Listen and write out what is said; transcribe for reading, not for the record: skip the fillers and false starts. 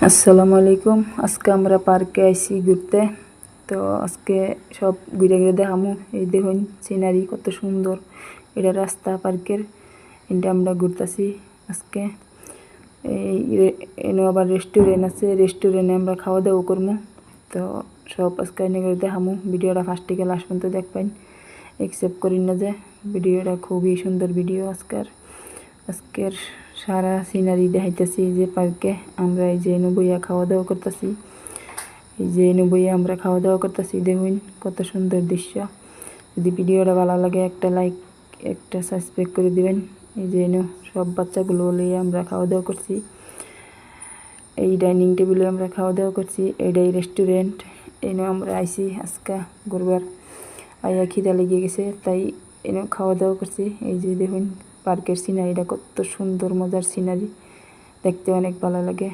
আসসালামু আলাইকুম। আজকে আমরা পার্কে আইছি ঘুরতে। তো আজকে সব ঘুরে ঘুরে দেখামু। এই দেখুন সিনারি কত সুন্দর। এটা রাস্তা পার্কের, এটা আমরা ঘুরতেছি আজকে। এই এনে আবার রেস্টুরেন্ট আছে, রেস্টুরেন্টে আমরা খাওয়া দাওয়া করবো। তো সব আজকে এনে করে দেখামু। ভিডিওটা ফার্স্ট থেকে লাস্ট পর্যন্ত দেখবেন, একসেপ্ট করি না যে ভিডিওটা খুবই সুন্দর ভিডিও। আজকের সারা সিনারি দেখাইতেছি যে পার্কে আমরা এই যে বইয়া খাওয়া দাওয়া করতেছি। এই যে বইয়া আমরা খাওয়া দাওয়া করতেছি, দেখুন কত সুন্দর দৃশ্য। যদি ভিডিওটা ভালো লাগে একটা লাইক একটা সাবস্ক্রাইব করে দিবেন। এই যে সব বাচ্চাগুলো নিয়ে আমরা খাওয়া দাওয়া করছি। এই ডাইনিং টেবিলে আমরা খাওয়া দাওয়া করছি। এইটাই রেস্টুরেন্ট। এনে আমরা আইছি আজকে ঘুরবার, আইয়া খিদা লেগে গেছে তাই এনে খাওয়া দাওয়া করছি। এই যে দেখুন পার্কের সিনারিটা কত সুন্দর, মজার সিনারি, দেখতে অনেক ভালো লাগে।